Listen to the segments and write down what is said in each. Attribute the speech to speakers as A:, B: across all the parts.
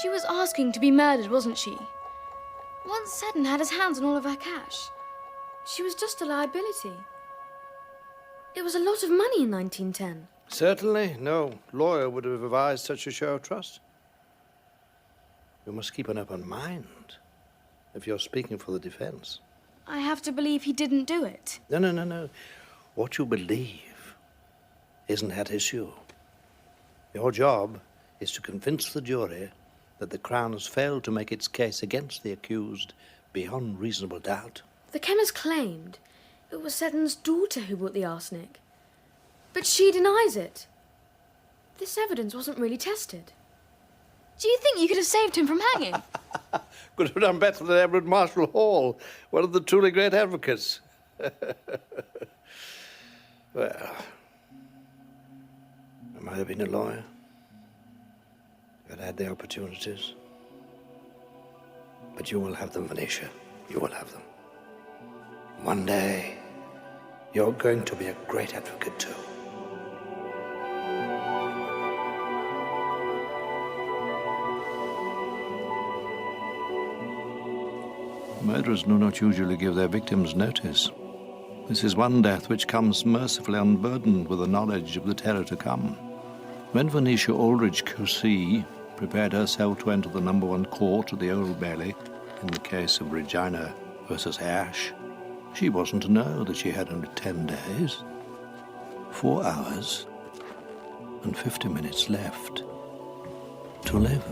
A: She was asking to be murdered, wasn't she? Once Seddon had his hands on all of her cash. She was just a liability. It was a lot of money in 1910.
B: Certainly, no lawyer would have advised such a show of trust. You must keep an open mind if you're speaking for the defense.
A: I have to believe he didn't do it.
B: No. What you believe isn't at issue. Your job is to convince the jury that the Crown has failed to make its case against the accused beyond reasonable doubt.
A: The chemist claimed it was Seddon's daughter who brought the arsenic. But she denies it. This evidence wasn't really tested. Do you think you could have saved him from hanging?
B: Could have done better than Edward Marshall Hall, one of the truly great advocates. Well, I might have been a lawyer. I'd had the opportunities. But you will have them, Venetia. You will have them. One day, you're going to be a great advocate, too. Murderers do not usually give their victims notice. This is one death which comes mercifully unburdened with the knowledge of the terror to come. When Venetia Aldridge, QC, prepared herself to enter the #1 court at the Old Bailey in the case of Regina versus Ash, she wasn't to know that she had only 10 days, 4 hours, and 50 minutes left to live.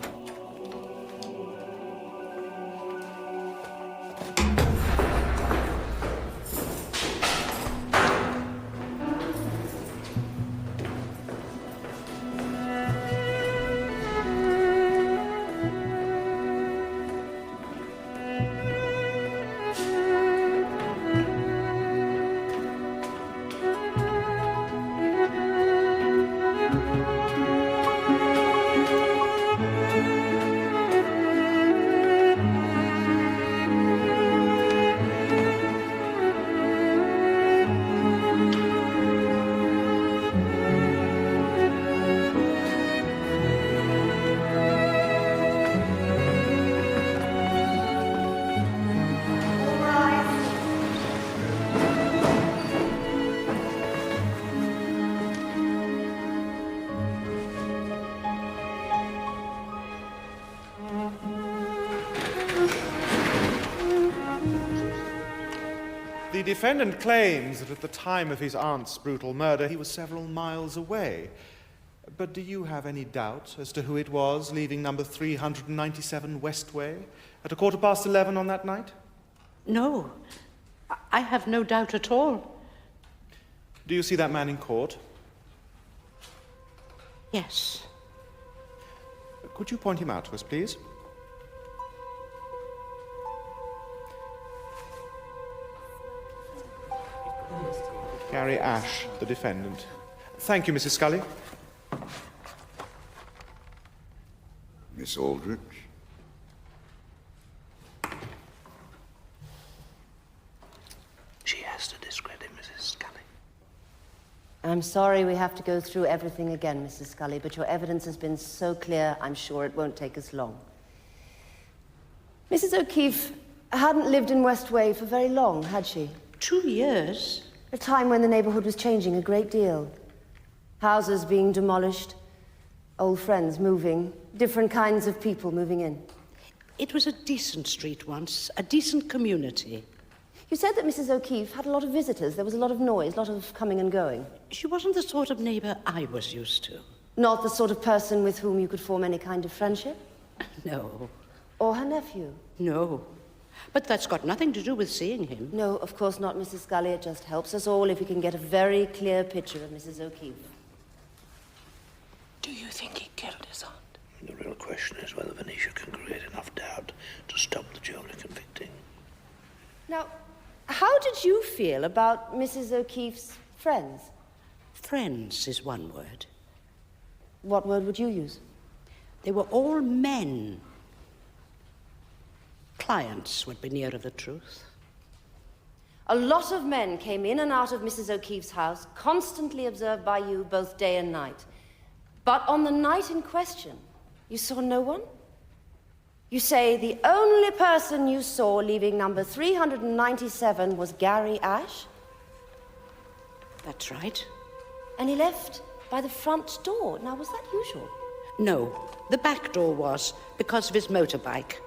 C: The defendant claims that at the time of his aunt's brutal murder, he was several miles away. But do you have any doubt as to who it was leaving number 397 Westway at 11:15 on that night?
D: No, I have no doubt at all.
C: Do you see that man in court?
D: Yes.
C: Could you point him out to us, please? Gary Ash, the defendant. Thank you, Mrs. Scully.
E: Miss Aldridge?
B: She has to discredit Mrs. Scully.
F: I'm sorry we have to go through everything again, Mrs. Scully, but your evidence has been so clear, I'm sure it won't take us long. Mrs. O'Keefe hadn't lived in Westway for very long, had she?
D: 2 years?
F: A time when the neighborhood was changing a great deal. Houses being demolished, old friends moving, different kinds of people moving in.
D: It was a decent street once, a decent community.
F: You said that Mrs. O'Keefe had a lot of visitors. There was a lot of noise, a lot of coming and going.
D: She wasn't the sort of neighbor I was used to.
F: Not the sort of person with whom you could form any kind of friendship?
D: No.
F: Or her nephew?
D: No. But that's got nothing to do with seeing him.
F: No, of course not, Mrs. Scully. It just helps us all if we can get a very clear picture of Mrs. O'Keefe.
D: Do you think he killed his aunt?
B: The real question is whether Venetia can create enough doubt to stop the jury convicting.
F: Now, how did you feel about Mrs. O'Keefe's friends?
D: Friends is one word.
F: What word would you use?
D: They were all men. Clients would be nearer the truth.
F: A lot of men came in and out of Mrs. O'Keefe's house, constantly observed by you both day and night. But on the night in question, you saw no one? You say the only person you saw leaving number 397 was Gary Ash?
D: That's right.
F: And he left by the front door. Now, was that usual?
D: No, the back door was, because of his motorbike.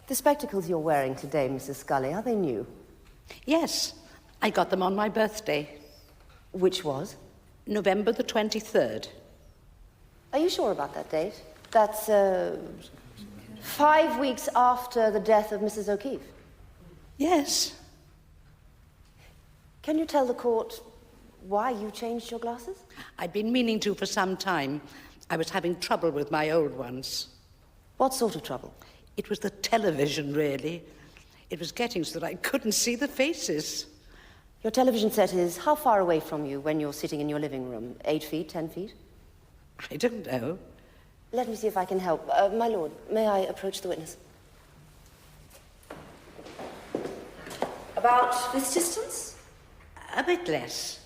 F: The spectacles you're wearing today, Mrs. Scully, are they new?
D: Yes, I got them on my birthday.
F: Which was?
D: November the 23rd.
F: Are you sure about that date? That's, 5 weeks after the death of Mrs. O'Keefe.
D: Yes.
F: Can you tell the court why you changed your glasses?
D: I'd been meaning to for some time. I was having trouble with my old ones.
F: What sort of trouble?
D: It was the television, really. It was getting so that I couldn't see the faces.
F: Your television set is how far away from you when you're sitting in your living room? 8 feet, 10 feet?
D: I don't know.
F: Let me see if I can help. My lord, may I approach the witness? About this distance?
D: A bit less.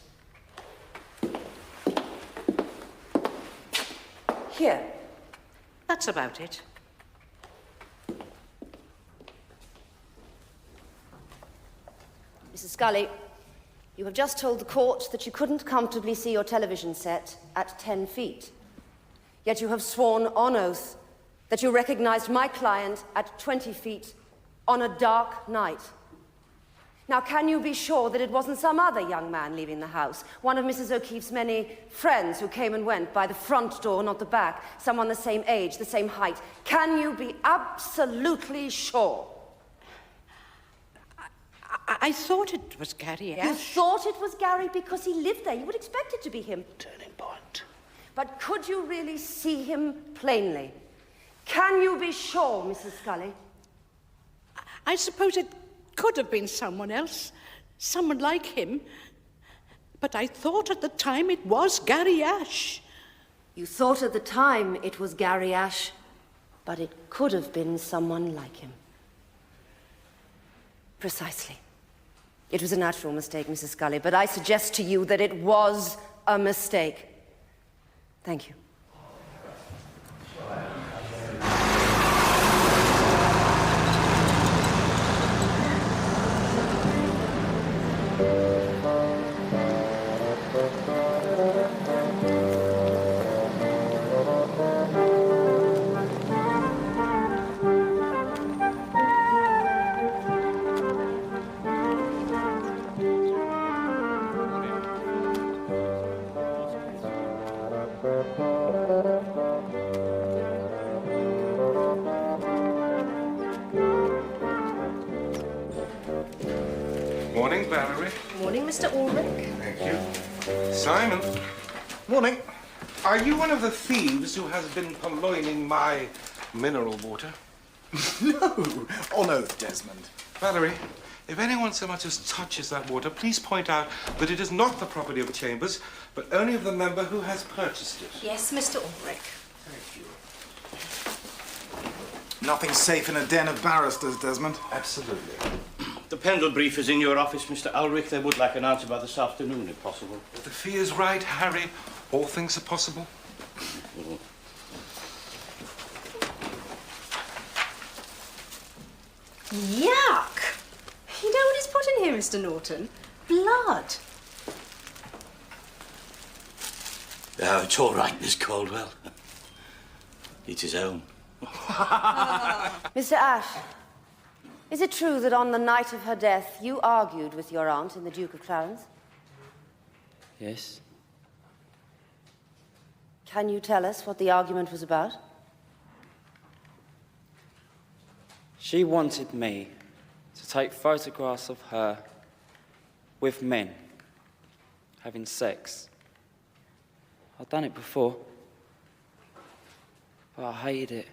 F: Here.
D: That's about it.
F: Mrs. Scully, you have just told the court that you couldn't comfortably see your television set at 10 feet. Yet you have sworn on oath that you recognized my client at 20 feet on a dark night. Now, can you be sure that it wasn't some other young man leaving the house? One of Mrs. O'Keefe's many friends who came and went by the front door, not the back. Someone the same age, the same height. Can you be absolutely sure?
D: I thought it was Gary Ash.
F: You thought it was Gary because he lived there. You would expect it to be him.
D: Turning point.
F: But could you really see him plainly? Can you be sure, Mrs. Scully?
D: I suppose it could have been someone else, someone like him. But I thought at the time it was Gary Ash.
F: You thought at the time it was Gary Ash, but it could have been someone like him. Precisely. It was a natural mistake, Mrs. Scully, but I suggest to you that it was a mistake. Thank you.
G: Morning, Valerie.
F: Morning, Mr. Ulrich.
G: Thank you. Simon. Morning. Are you one of the thieves who has been purloining my mineral water?
H: No. On oath, Desmond.
G: Valerie, if anyone so much as touches that water, please point out that it is not the property of the Chambers, but only of the member who has purchased it.
A: Yes, Mr. Ulrich.
G: Thank you.
H: Nothing safe in a den of barristers, Desmond.
G: Absolutely.
I: The Pendle brief is in your office, Mr. Ulrich. They would like an answer by this afternoon, if possible.
G: If the fee is right, Harry, all things are possible.
J: Yuck! You know what he's put in here, Mr. Norton? Blood.
I: Oh, it's all right, Miss Caldwell. It's his own.
F: Mr. Ash, is it true that on the night of her death, you argued with your aunt and the Duke of Clarence?
K: Yes.
F: Can you tell us what the argument was about?
K: She wanted me to take photographs of her with men having sex. I'd done it before, but I hated it.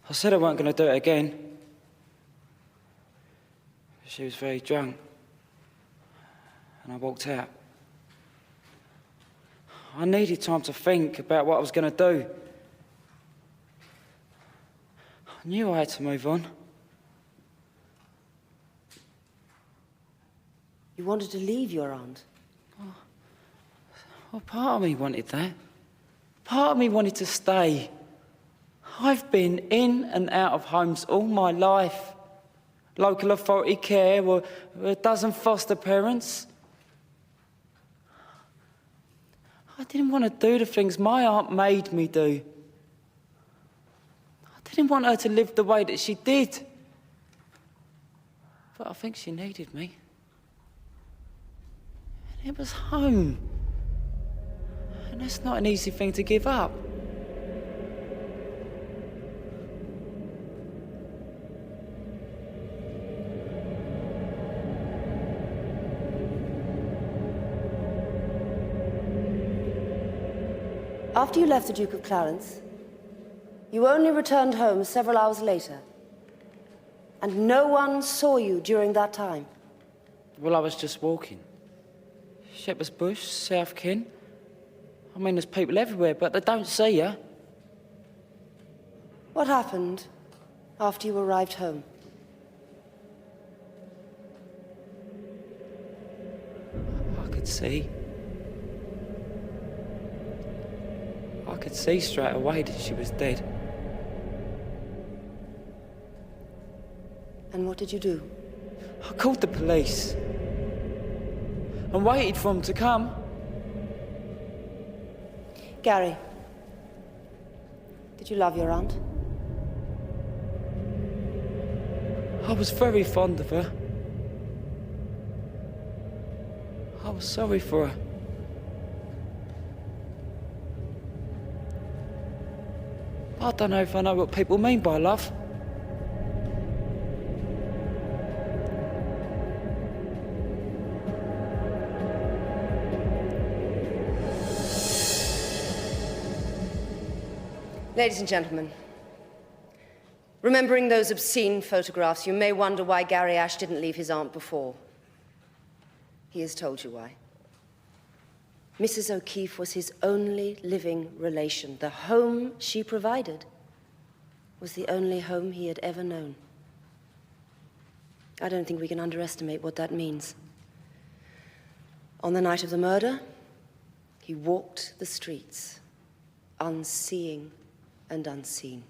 K: I said I weren't going to do it again. She was very drunk. and I walked out. I needed time to think about what I was going to do. I knew I had to move on.
F: You wanted to leave your aunt?
K: Well, part of me wanted that. Part of me wanted to stay. I've been in and out of homes all my life. Local authority care or a dozen foster parents. I didn't want to do the things my aunt made me do. I didn't want her to live the way that she did. But I think she needed me. And it was home. And that's not an easy thing to give up.
F: After you left the Duke of Clarence, you only returned home several hours later. And no one saw you during that time.
K: Well, I was just walking. Shepherd's Bush, South Ken. I mean, there's people everywhere, but they don't see you.
F: What happened after you arrived home?
K: I could see. I could see straight away that she was dead.
F: And what did you do?
K: I called the police and waited for them to come.
F: Gary, did you love your aunt?
K: I was very fond of her. I was sorry for her. I don't know if I know what people mean by love.
F: Ladies and gentlemen, remembering those obscene photographs, you may wonder why Gary Ash didn't leave his aunt before. He has told you why. Mrs. O'Keefe was his only living relation. The home she provided was the only home he had ever known. I don't think we can underestimate what that means. On the night of the murder, he walked the streets, unseeing and unseen.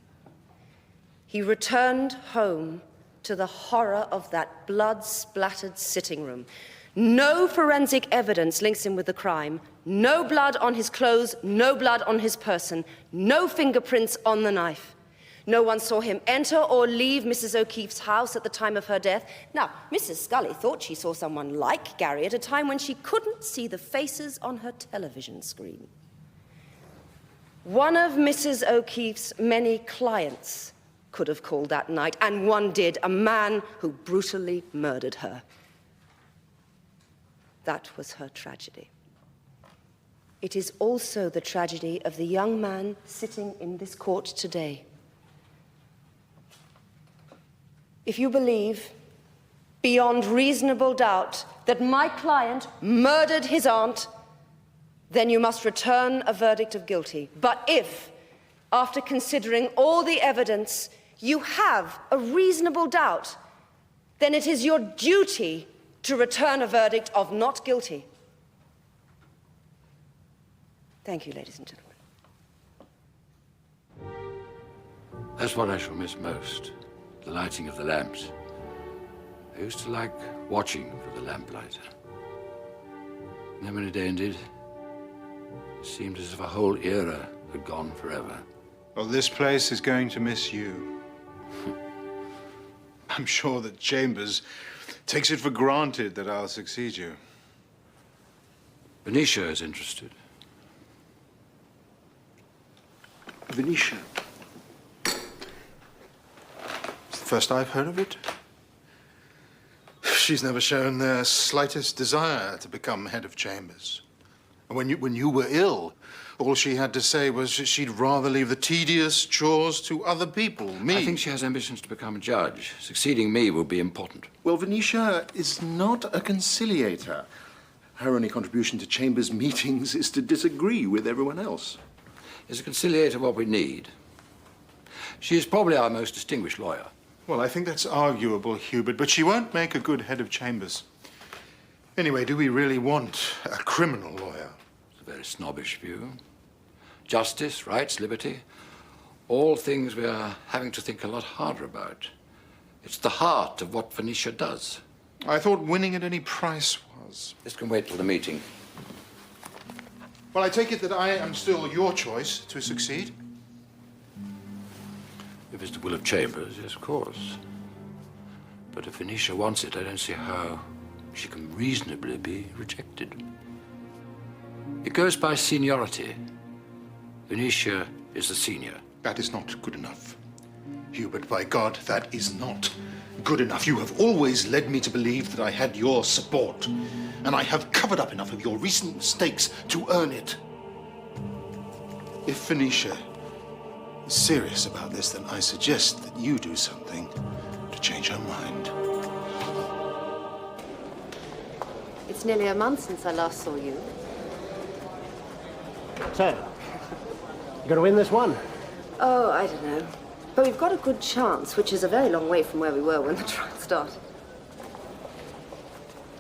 F: He returned home to the horror of that blood-splattered sitting room. No forensic evidence links him with the crime. No blood on his clothes, no blood on his person, no fingerprints on the knife. No one saw him enter or leave Mrs. O'Keefe's house at the time of her death. Now, Mrs. Scully thought she saw someone like Gary at a time when she couldn't see the faces on her television screen. One of Mrs. O'Keefe's many clients could have called that night, and one did, a man who brutally murdered her. That was her tragedy. It is also the tragedy of the young man sitting in this court today. If you believe, beyond reasonable doubt, that my client murdered his aunt, then you must return a verdict of guilty. But if, after considering all the evidence, you have a reasonable doubt, then it is your duty to return a verdict of not guilty. Thank you, ladies and gentlemen.
E: That's what I shall miss most, the lighting of the lamps. I used to like watching for the lamplighter. And then when it ended, it seemed as if a whole era had gone forever.
L: Well, this place is going to miss you. I'm sure that Chambers takes it for granted that I'll succeed you.
E: Venetia is interested.
L: Venetia? It's the first I've heard of it. She's never shown the slightest desire to become head of Chambers. And when you were ill, all she had to say was she'd rather leave the tedious chores to other people, me.
E: I think she has ambitions to become a judge. Succeeding me will be important.
L: Well, Venetia is not a conciliator. Her only contribution to Chambers meetings is to disagree with everyone else.
E: Is a conciliator what we need? She is probably our most distinguished lawyer.
L: Well, I think that's arguable, Hubert, but she won't make a good head of Chambers. Anyway, do we really want a criminal lawyer?
E: It's a very snobbish view. Justice, rights, liberty, all things we are having to think a lot harder about. It's the heart of what Venetia does.
L: I thought winning at any price was.
E: This can wait till the meeting.
L: Well, I take it that I am still your choice to succeed.
E: If it's the will of Chambers, yes, of course. But if Venetia wants it, I don't see how she can reasonably be rejected. It goes by seniority. Venetia is the senior.
L: That is not good enough. Hubert, by God, that is not good enough. You have always led me to believe that I had your support, and I have covered up enough of your recent mistakes to earn it. If Venetia is serious about this, then I suggest that you do something to change her mind.
F: It's nearly a month since I last saw you.
M: So, you going to win this one?
F: Oh, I don't know. But we've got a good chance, which is a very long way from where we were when the trial started.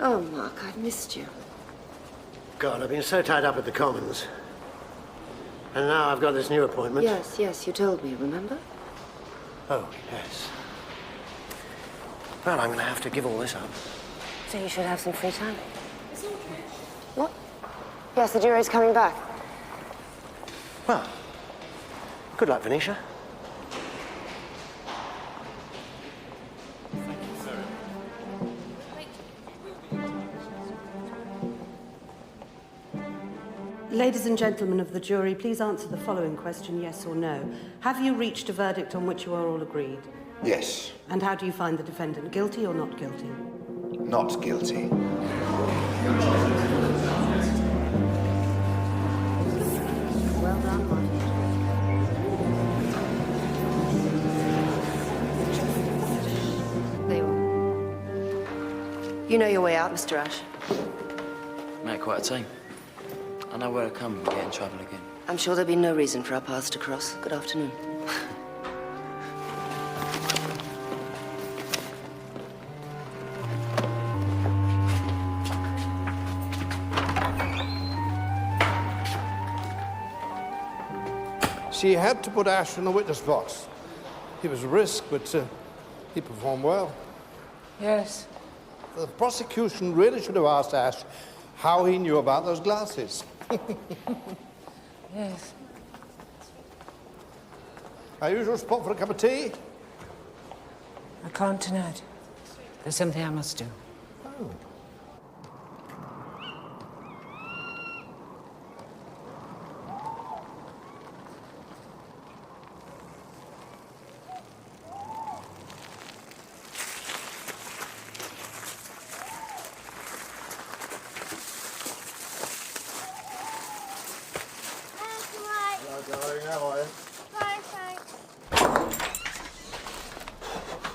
F: Oh, Mark, I've missed you.
M: God, I've been so tied up at the Commons. And now I've got this new appointment.
F: Yes, yes, you told me, remember?
M: Oh, yes. Well, I'm going to have to give all this up.
F: So you should have some free time. What? Yes, the jury's coming back.
M: Well, good luck, Venetia.
N: Ladies and gentlemen of the jury, please answer the following question, yes or no. Have you reached a verdict on which you are all agreed?
O: Yes.
N: And how do you find the defendant, guilty or not guilty?
O: Not guilty.
F: Well done, Mark. There you are. You know your way out, Mr. Ash.
K: Mate, quite a team. I know where to come and get in trouble again.
F: I'm sure there'll be no reason for our paths to cross. Good afternoon.
B: She had to put Ash in the witness box. It was a risk, but he performed well.
K: Yes.
B: The prosecution really should have asked Ash how he knew about those glasses.
K: Yes.
B: Our usual spot for a cup of tea?
P: I can't tonight. There's something I must do.
B: Oh.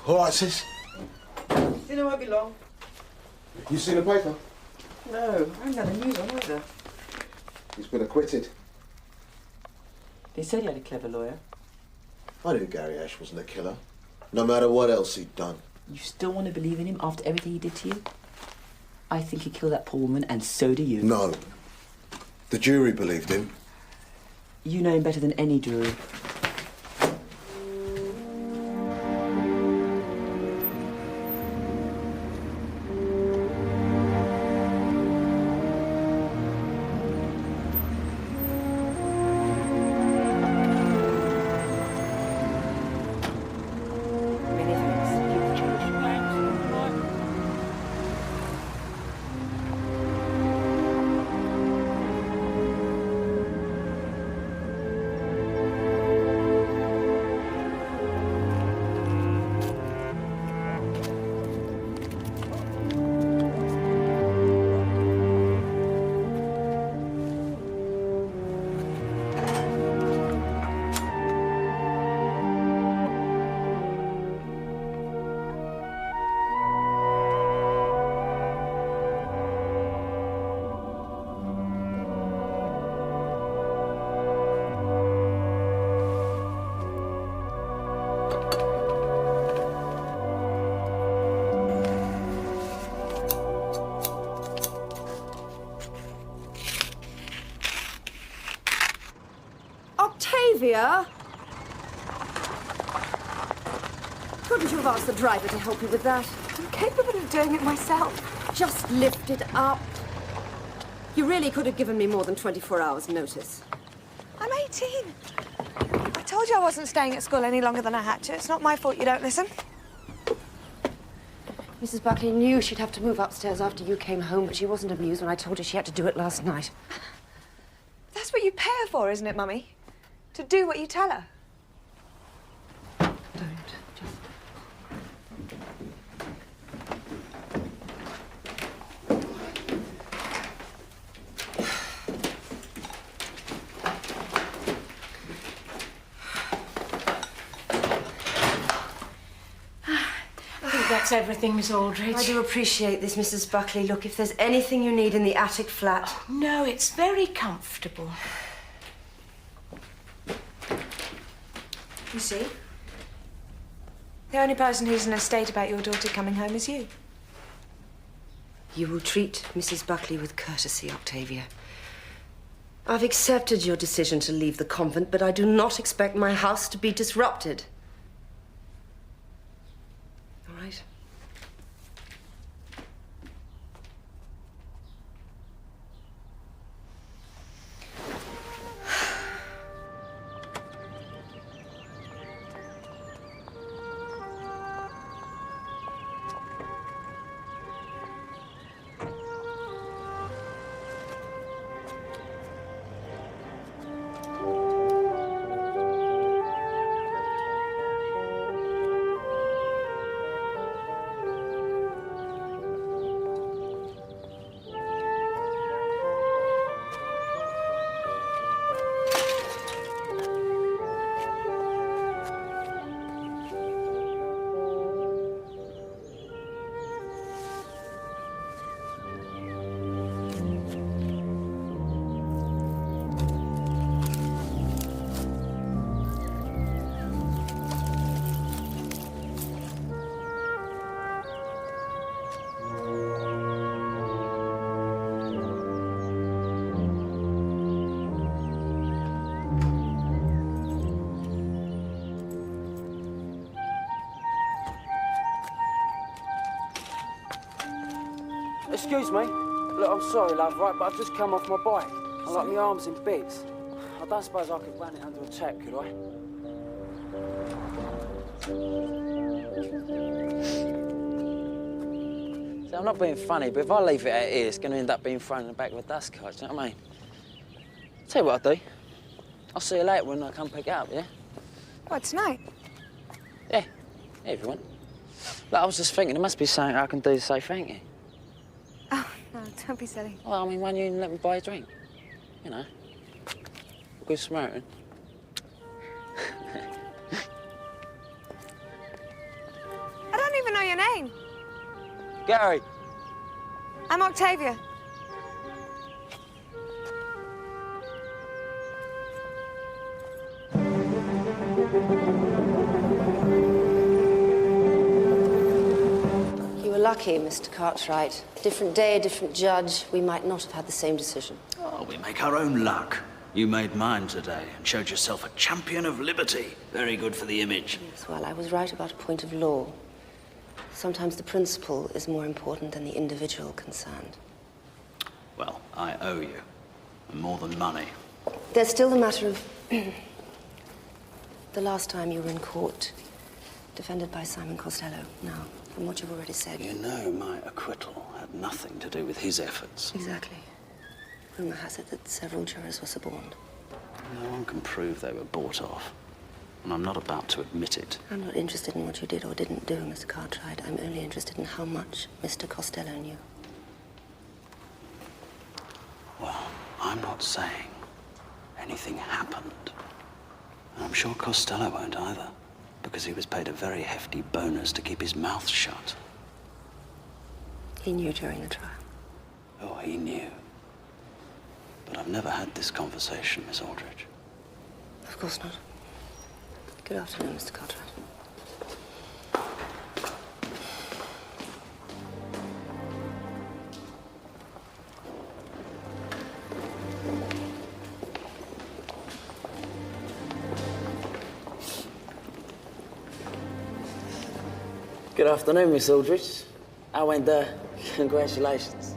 H: All right, sis.
Q: Dinner won't be long.
H: You seen the paper?
Q: No, I haven't had the news on either.
H: He's been acquitted.
Q: They said he had a clever lawyer.
R: I knew Gary Ash wasn't a killer, no matter what else he'd done.
Q: You still want to believe in him after everything he did to you? I think he killed that poor woman, and so do you.
R: No. The jury believed him.
Q: You know him better than any jury.
F: Octavia! Couldn't you have asked the driver to help you with that?
J: I'm capable of doing it myself.
F: Just lift it up. You really could have given me more than 24 hours' notice.
J: I'm 18. I told you I wasn't staying at school any longer than I had to. It's not my fault you don't listen.
F: Mrs. Buckley knew she'd have to move upstairs after you came home, but she wasn't amused when I told her she had to do it last night.
J: That's what you pay her for, isn't it, Mummy? To do what you tell her.
P: That's everything, Miss Aldridge.
F: I do appreciate this, Mrs. Buckley. Look, if there's anything you need in the attic flat...
P: No, it's very comfortable.
J: You see? The only person who's in a state about your daughter coming home is you.
F: You will treat Mrs. Buckley with courtesy, Octavia. I've accepted your decision to leave the convent, but I do not expect my house to be disrupted. All right?
K: Excuse me. Look, I'm sorry, love, right, but I've just come off my bike. I like my arms in bits. I don't suppose I could run it under a tap, could I? See, I'm not being funny, but if I leave it out here, it's going to end up being thrown in the back of a dust cart, do you know what I mean? Tell you what I'll do. I'll see you later when I come pick it up, yeah?
J: What, tonight?
K: Yeah, everyone. Look, I was just thinking, there must be something I can do to say thank you.
J: Oh, no, don't be silly.
K: Well, I mean, why don't you let me buy a drink? You know, good Samaritan.
J: I don't even know your name.
K: Gary.
J: I'm Octavia.
F: You were lucky, Mr. Cartwright. Different day, different judge. We might not have had the same decision.
I: Oh, we make our own luck. You made mine today and showed yourself a champion of liberty. Very good for the image.
F: Yes, well, I was right about a point of law. Sometimes the principle is more important than the individual concerned.
I: Well, I owe you. And more than money.
F: There's still the matter of the last time you were in court, defended by Simon Costello. Now, from what you've already said...
I: You know my acquittal had nothing to do with his efforts.
F: Exactly. Rumour has it that several jurors were suborned.
I: No one can prove they were bought off. And I'm not about to admit it.
F: I'm not interested in what you did or didn't do, Mr. Cartwright. I'm only interested in how much Mr. Costello knew.
I: Well, I'm not saying anything happened. And I'm sure Costello won't either, because he was paid a very hefty bonus to keep his mouth shut.
F: He knew during the trial.
I: Oh, he knew. But I've never had this conversation, Miss Aldridge.
F: Of course not. Good afternoon, Mr. Cartwright.
S: Good afternoon, Miss Aldridge. I went there. Congratulations.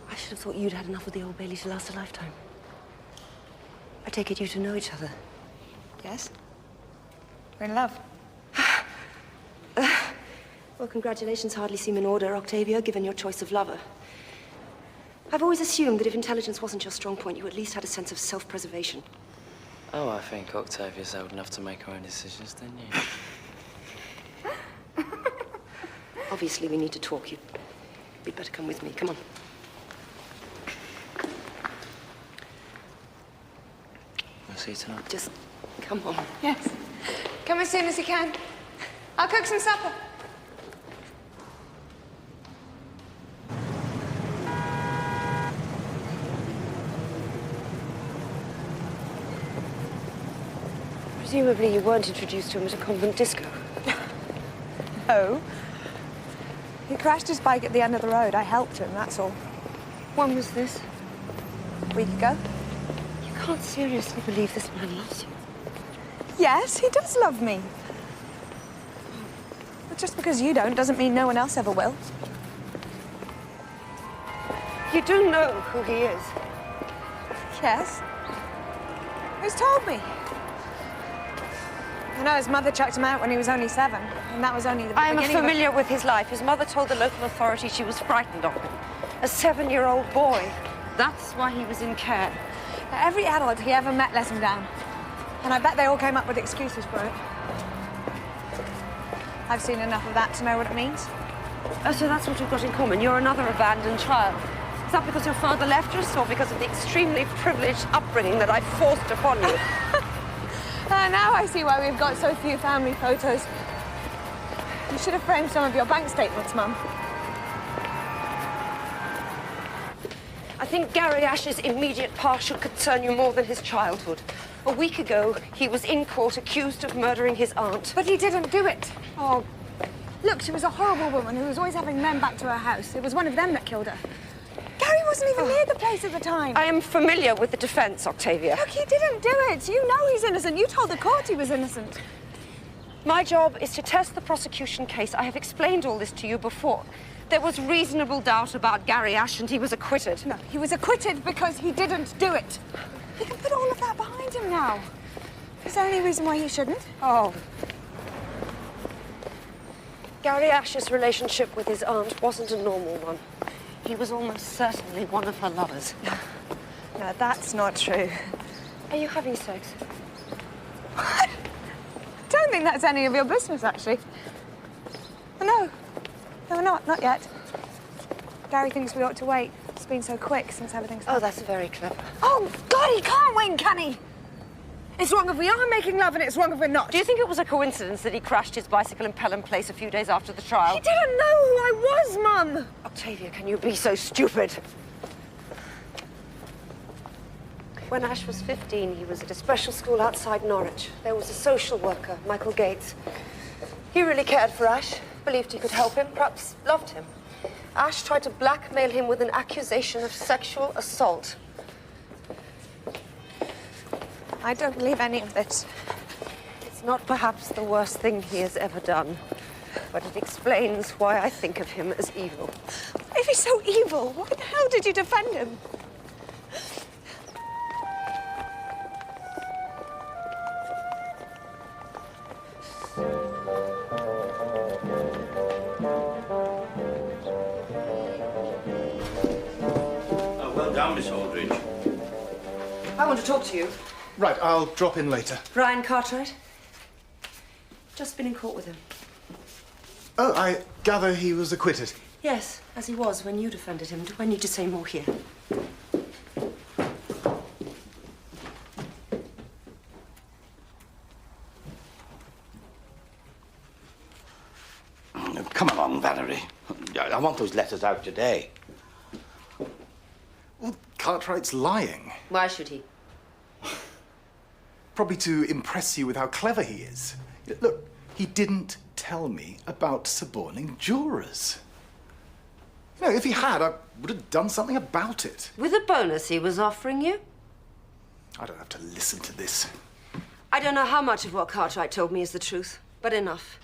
F: I should have thought you'd had enough of the Old Bailey to last a lifetime. I take it you two know each other.
J: Yes? We're in love.
F: Well, congratulations hardly seem in order, Octavia, given your choice of lover. I've always assumed that if intelligence wasn't your strong point, you at least had a sense of self-preservation.
S: Oh, I think Octavia's old enough to make her own decisions, didn't you?
F: Obviously, we need to talk. You'd better come with me. Come on.
S: I'll see you tonight.
F: Just come on.
J: Yes. Come as soon as you can. I'll cook some supper.
F: Presumably you weren't introduced to him at a convent disco.
J: No. He crashed his bike at the end of the road. I helped him, that's all.
F: When was this?
J: A week ago.
F: You can't seriously believe this man loves you.
J: Yes, he does love me. But just because you don't doesn't mean no one else ever will.
F: You do know who he is?
J: Yes. Who's told me? I know his mother chucked him out when he was only 7, and that was only the beginning.
F: I am familiar with his life. His mother told the local authority she was frightened of him. A 7-year-old boy. That's why he was in care.
J: Now, every adult he ever met let him down. And I bet they all came up with excuses for it. I've seen enough of that to know what it means.
F: Oh, so that's what you've got in common. You're another abandoned child. Is that because your father left us, or because of the extremely privileged upbringing that I forced upon you?
J: Now I see why we've got so few family photos. You should have framed some of your bank statements, Mum.
F: I think Gary Ash's immediate past should concern you more than his childhood. A week ago, he was in court accused of murdering his aunt.
J: But he didn't do it. Oh, look, she was a horrible woman who was always having men back to her house. It was one of them that killed her. Gary wasn't even near the place at the time.
F: I am familiar with the defense, Octavia.
J: Look, he didn't do it. You know he's innocent. You told the court he was innocent.
F: My job is to test the prosecution case. I have explained all this to you before. There was reasonable doubt about Gary Ash, and he was acquitted.
J: No, he was acquitted because he didn't do it. He can put all of that behind him now. Is there any reason why he shouldn't?
F: Oh. Gary Ash's relationship with his aunt wasn't a normal one. He was almost certainly one of her lovers.
J: No, that's not true.
F: Are you having sex?
J: I don't think that's any of your business, actually. No. No, we're not. Not yet. Gary thinks we ought to wait. It's been so quick since everything's
F: Oh, that's very clever.
J: Oh, God, he can't win, can he? It's wrong if we are making love and it's wrong if we're not.
F: Do you think it was a coincidence that he crashed his bicycle in Pelham Place a few days after the trial?
J: He didn't know who I was, Mum!
F: Octavia, can you be so stupid? When Ash was 15, he was at a special school outside Norwich. There was a social worker, Michael Gates. He really cared for Ash, believed he could help him, perhaps loved him. Ash tried to blackmail him with an accusation of sexual assault.
J: I don't believe any of this.
F: It's not perhaps the worst thing he has ever done, but it explains why I think of him as evil.
J: If he's so evil, why the hell did you defend him?
B: Well done, Miss Aldridge.
F: I want to talk to you.
C: Right, I'll drop in later.
F: Ryan Cartwright. Just been in court with him.
C: Oh, I gather he was acquitted.
F: Yes, as he was when you defended him. Do I need to say more here?
I: Come along, Valerie. I want those letters out today.
C: Well, Cartwright's lying.
F: Why should he?
C: Probably to impress you with how clever he is. Look, he didn't
T: tell me about suborning jurors. You know, if he had, I would have done something about it.
F: With the bonus he was offering you?
T: I don't have to listen to this.
F: I don't know how much of what Cartwright told me is the truth, but enough.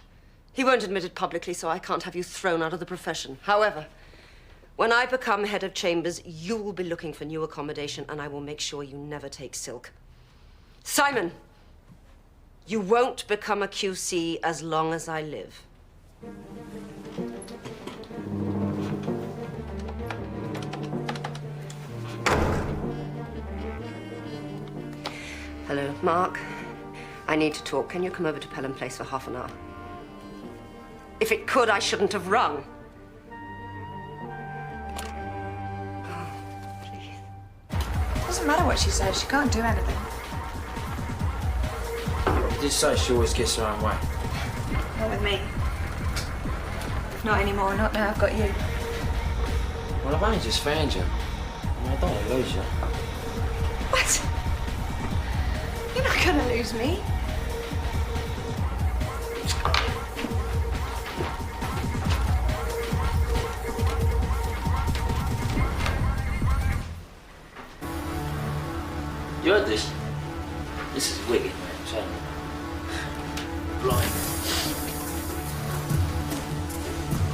F: He won't admit it publicly, so I can't have you thrown out of the profession. However, when I become head of chambers, you will be looking for new accommodation, and I will make sure you never take silk. Simon, you won't become a QC as long as I live. Hello, Mark. I need to talk. Can you come over to Pelham Place for half an hour? If it could, I shouldn't have rung.
J: Doesn't matter what she says, she can't do anything.
S: This say she always gets her own way.
J: Not with me. Not anymore, not now I've got you.
S: Well, I've only just found you. I don't want to lose you.
J: What? You're not gonna lose me.
S: You heard this? This is wicked, man. I'm telling you. Blind.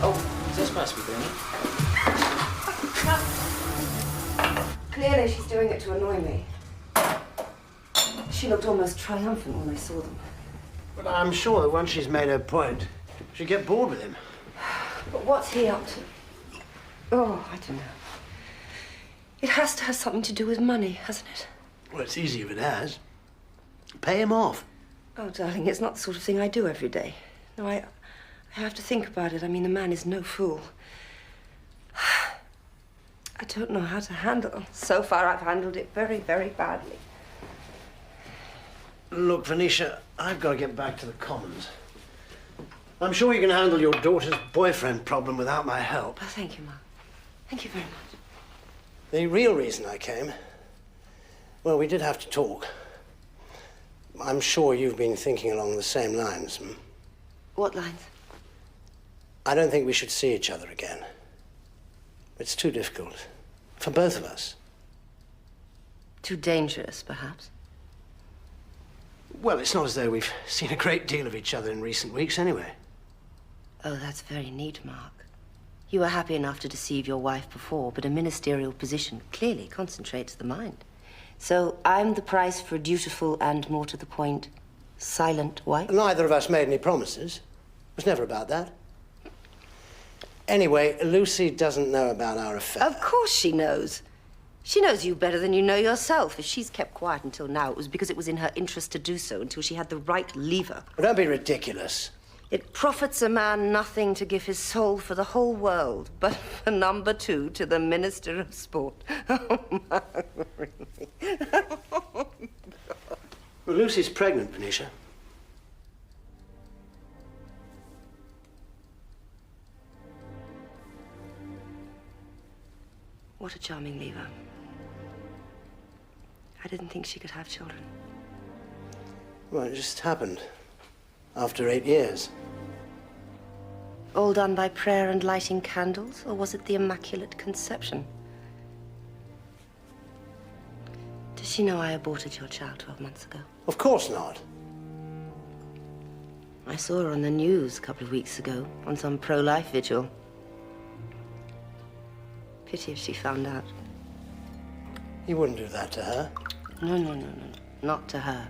S: Oh, is that supposed to be doing it?
F: Clearly she's doing it to annoy me. She looked almost triumphant when I saw them.
M: But I'm sure that once she's made her point, she'll get bored with him.
F: But what's he up to? Oh, I don't know. It has to have something to do with money, hasn't it?
M: Well, it's easy if it has. Pay him off.
F: Oh, darling, it's not the sort of thing I do every day. No, I have to think about it. I mean, the man is no fool. I don't know how to handle. So far, I've handled it very, very badly.
M: Look, Venetia, I've got to get back to the Commons. I'm sure you can handle your daughter's boyfriend problem without my help.
F: Oh, thank you, Mark. Thank you very much.
M: The real reason I came, well, we did have to talk. I'm sure you've been thinking along the same lines.
F: What lines?
M: I don't think we should see each other again. It's too difficult. For both of us.
F: Too dangerous, perhaps?
M: Well, it's not as though we've seen a great deal of each other in recent weeks, anyway.
F: Oh, that's very neat, Mark. You were happy enough to deceive your wife before, but a ministerial position clearly concentrates the mind. So I'm the price for a dutiful and, more to the point, silent wife?
M: Neither of us made any promises. It was never about that. Anyway, Lucy doesn't know about our affair.
F: Of course she knows. She knows you better than you know yourself. If she's kept quiet until now, it was because it was in her interest to do so until she had the right lever.
M: Well, don't be ridiculous.
F: It profits a man nothing to give his soul for the whole world, but for number two to the Minister of Sport. Oh, Mark, really?
M: Well, Lucy's pregnant, Venetia.
F: What a charming lever. I didn't think she could have children.
M: Well, it just happened. After 8 years.
F: All done by prayer and lighting candles, or was it the Immaculate Conception? Does she know I aborted your child 12 months ago?
M: Of course not.
F: I saw her on the news a couple of weeks ago, on some pro-life vigil. Pity if she found out.
M: You wouldn't do that to her.
F: No. Not to her.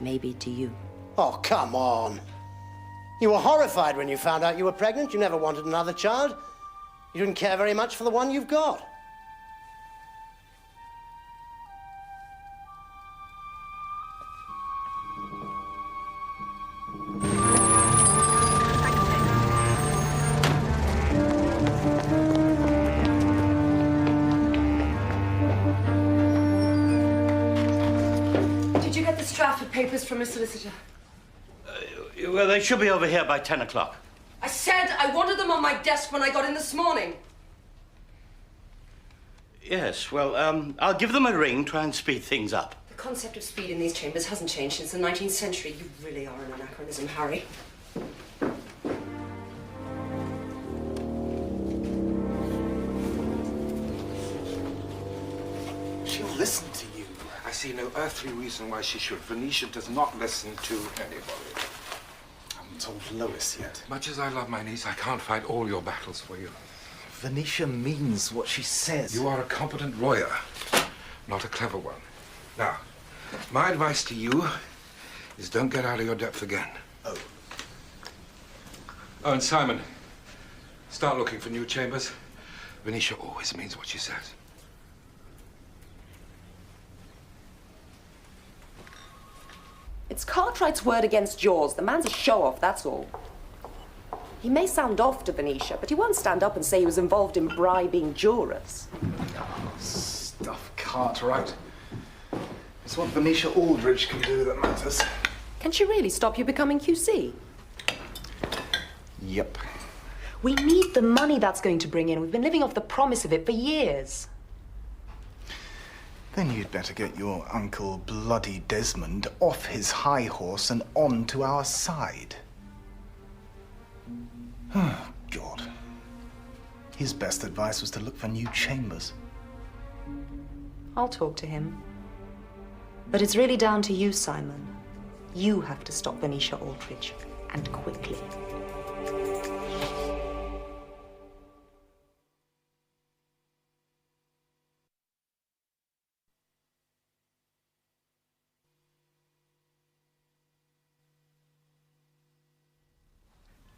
F: Maybe to you.
M: Oh, come on. You were horrified when you found out you were pregnant. You never wanted another child. You didn't care very much for the one you've got.
F: Did you get the Stratford papers from a solicitor?
U: Well, they should be over here by 10 o'clock.
F: I said I wanted them on my desk when I got in this morning.
U: Yes, well, I'll give them a ring, try and speed things up.
F: The concept of speed in these chambers hasn't changed since the 19th century. You really are an anachronism, Harry.
T: listen to you.
G: I see no earthly reason why she should. Venetia does not listen to anybody.
T: I haven't told Lois yet.
G: Much as I love my niece, I can't fight all your battles for you.
T: Venetia means what she says.
G: You are a competent lawyer, not a clever one. Now, my advice to you is don't get out of your depth again.
T: Oh.
G: Oh, and Simon, start looking for new chambers. Venetia always means what she says.
D: It's Cartwright's word against yours. The man's a show-off, that's all. He may sound off to Venetia, but he won't stand up and say he was involved in bribing jurors.
T: Oh, stuff, Cartwright. It's what Venetia Aldridge can do that matters.
D: Can she really stop you becoming QC?
T: Yep.
D: We need the money that's going to bring in. We've been living off the promise of it for years.
T: Then you'd better get your Uncle Bloody Desmond off his high horse and on to our side. Oh, God. His best advice was to look for new chambers.
D: I'll talk to him. But it's really down to you, Simon. You have to stop Venetia Aldridge, and quickly.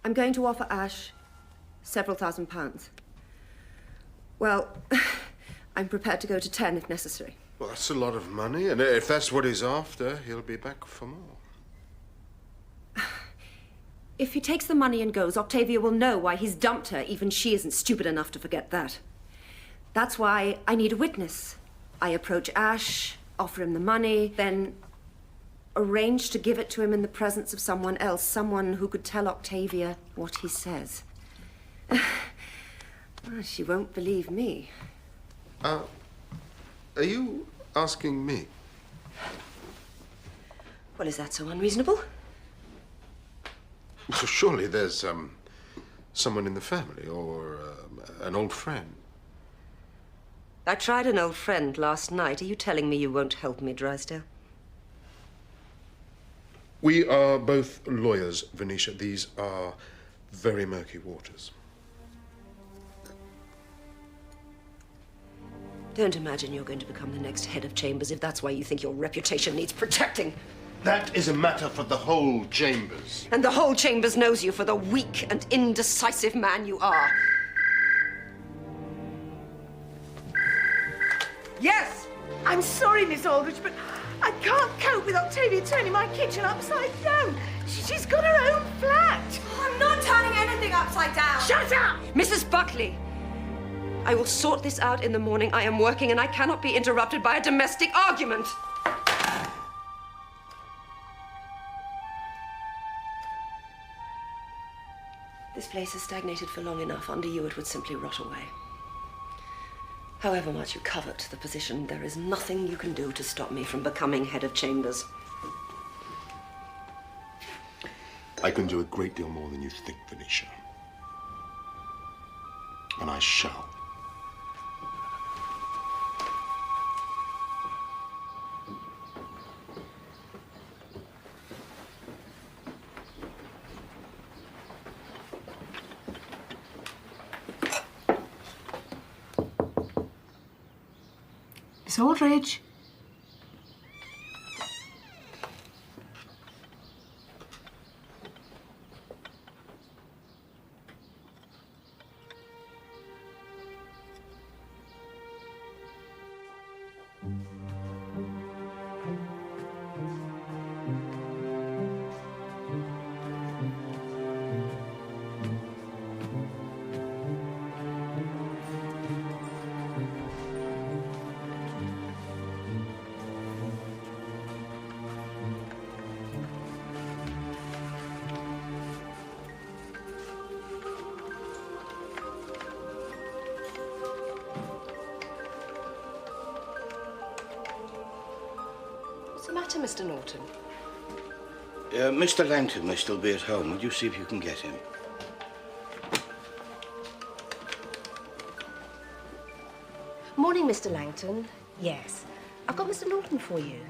D: I'm going to offer Ash several £1,000s. Well, I'm prepared to go to 10 if necessary.
O: Well, that's a lot of money, and if that's what he's after, he'll be back for more.
F: If he takes the money and goes, Octavia will know why he's dumped her. Even she isn't stupid enough to forget that. That's why I need a witness. I approach Ash, offer him the money, then arrange to give it to him in the presence of someone else, someone who could tell Octavia what he says. Well, she won't believe me.
O: Are you asking me?
F: Well, is that so unreasonable?
O: Well, surely there's, someone in the family or an old friend.
F: I tried an old friend last night. Are you telling me you won't help me, Drysdale?
O: We are both lawyers, Venetia. These are very murky waters.
F: Don't imagine you're going to become the next head of chambers if that's why you think your reputation needs protecting.
O: That is a matter for the whole chambers.
F: And the whole chambers knows you for the weak and indecisive man you are.
V: Yes! I'm sorry, Miss Aldridge, but I can't cope with Octavia turning my kitchen upside down. She's got her own flat.
J: I'm not turning anything upside down.
F: Shut up! Mrs. Buckley! I will sort this out in the morning. I am working and I cannot be interrupted by a domestic argument. This place has stagnated for long enough. Under you, it would simply rot away. However much you covet the position, there is nothing you can do to stop me from becoming head of chambers.
O: I can do a great deal more than you think, Venetia. And I shall.
Q: Miss Aldridge.
F: What's the matter, Mr. Norton?
U: Mr. Langton may still be at home. Would you see if you can get him?
F: Morning, Mr. Langton.
P: Yes.
V: I've got Mr. Norton for you.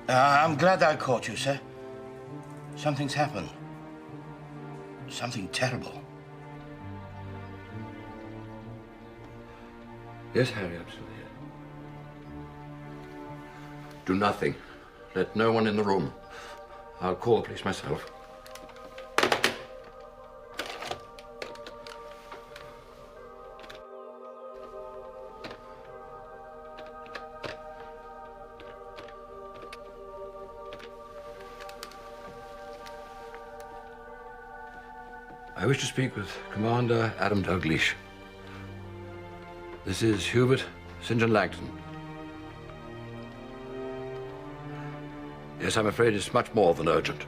U: I'm glad I caught you, sir. Something's happened. Something terrible.
A: Yes, Harry, I'm still here. Do nothing. Let no one in the room. I'll call the police myself. I wish to speak with Commander Adam Dalgliesh. This is Hubert St. John Langton. Yes, I'm afraid it's much more than urgent.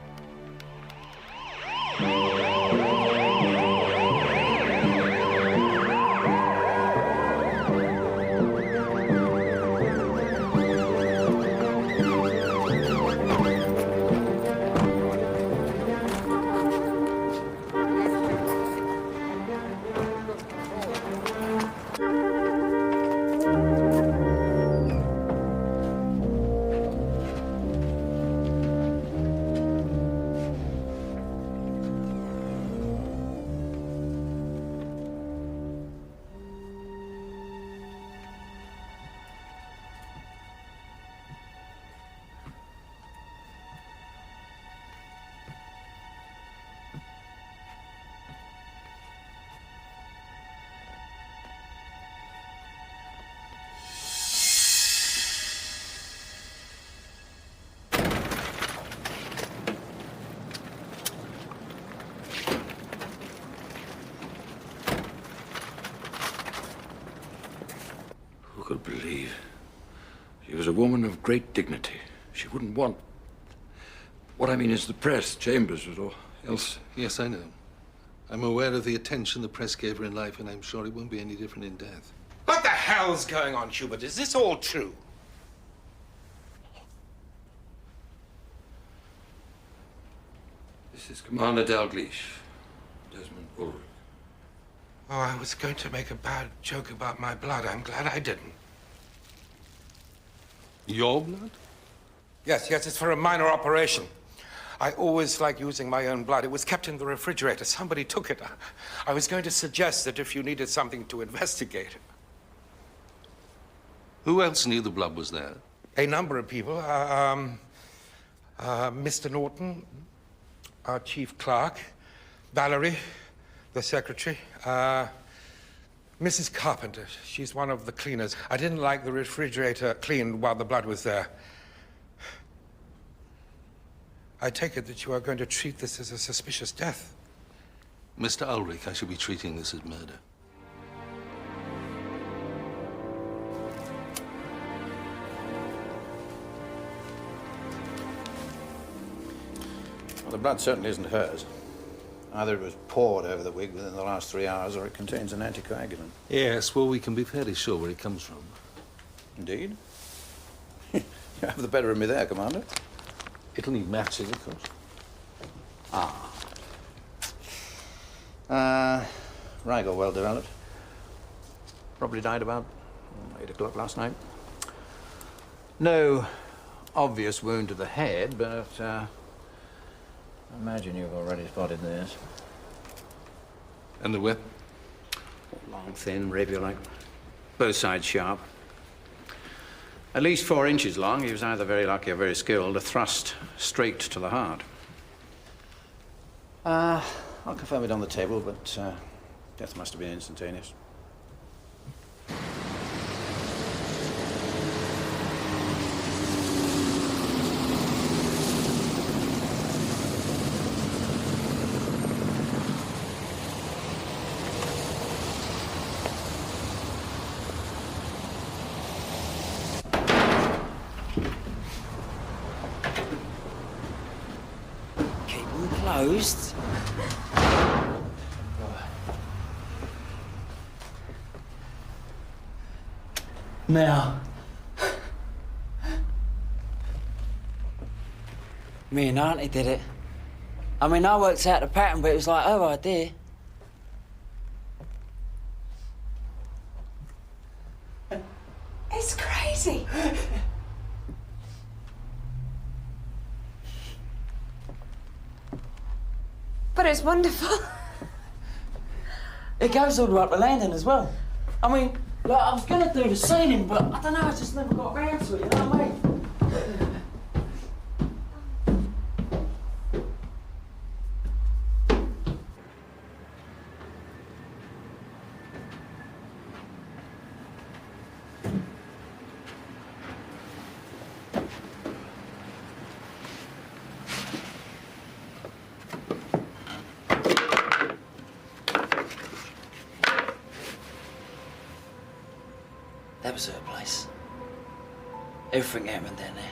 A: Who could believe? She was a woman of great dignity. She wouldn't want... What I mean is the press, Chambers, or else...
B: Yes, I know. I'm aware of the attention the press gave her in life, and I'm sure it won't be any different in death.
G: What the hell's going on, Hubert? Is this all true?
A: This is Commander Dalgliesh, Desmond Ulrich.
G: Oh, I was going to make a bad joke about my blood. I'm glad I didn't.
B: Your blood?
G: Yes, it's for a minor operation. I always like using my own blood. It was kept in the refrigerator. Somebody took it. I was going to suggest that if you needed something to investigate.
B: Who else knew the blood was there?
G: A number of people. Mr. Norton, our chief clerk, Valerie, the secretary, Mrs. Carpenter. She's one of the cleaners. I didn't like the refrigerator cleaned while the blood was there. I take it that you are going to treat this as a suspicious death.
B: Mr. Ulrich, I should be treating this as murder.
E: Well, the blood certainly isn't hers. Either it was poured over the wig within the last 3 hours, or it contains an anticoagulant.
B: Yes, well, we can be fairly sure where it comes from.
E: Indeed? You have the better of me there, Commander.
B: It'll need matching, of course.
E: Rigel well developed. Probably died about 8 o'clock last night. No obvious wound to the head, but I imagine you've already spotted this.
B: And the weapon?
E: Long, thin, rapier-like. Both sides sharp. At least 4 inches long. He was either very lucky or very skilled. A thrust straight to the heart. I'll confirm it on the table, but death must have been instantaneous.
K: Closed. Now, me and Auntie did it. I mean, I worked out the pattern, but it was like her idea.
J: It's crazy. But it's wonderful.
K: It goes all the way up to landing as well. I mean, like, I was gonna do the ceiling, but I don't know, I just never got around to it, you know what I mean? That was her place. Everything happened down there.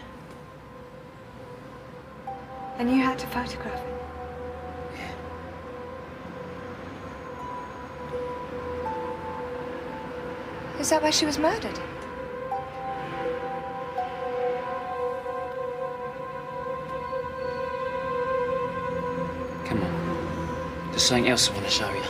J: And you had to photograph it? Yeah. Is that where she was murdered?
K: Come on. There's something else I want to show you.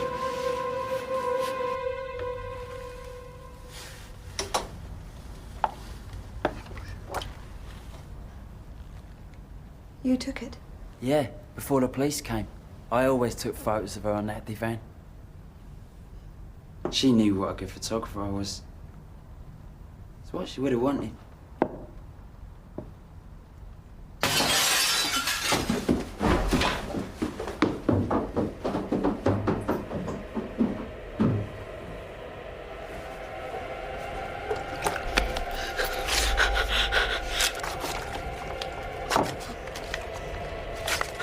J: You took it?
K: Yeah, before the police came. I always took photos of her on that divan. She knew what a good photographer I was. It's what she would have wanted.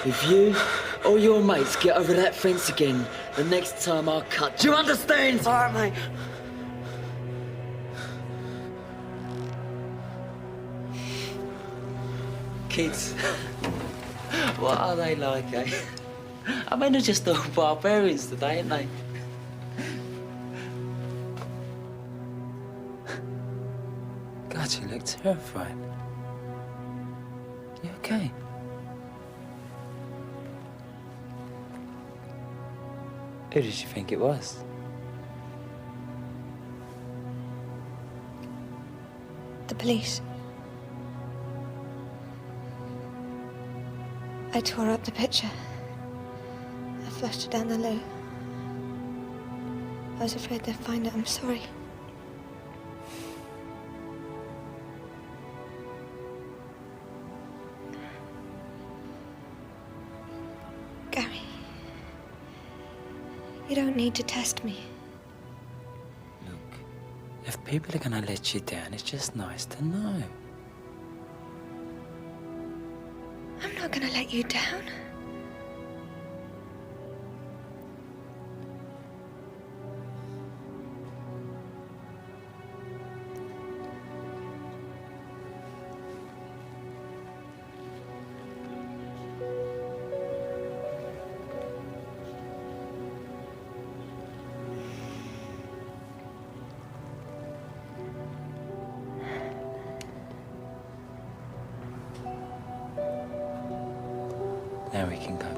K: If you or your mates get over that fence again, the next time I'll cut. Do you understand?
F: All right, mate.
K: Kids, what are they like, eh? I mean, they're just all barbarians today, aren't they? God, you look terrified. You okay? Who did you think it was?
J: The police. I tore up the picture. I flushed it down the loo. I was afraid they'd find it. I'm sorry. Gary, you don't need to test me.
K: Look, if people are gonna let you down, it's just nice to know.
J: I'm not gonna let you down.
K: Now we can go.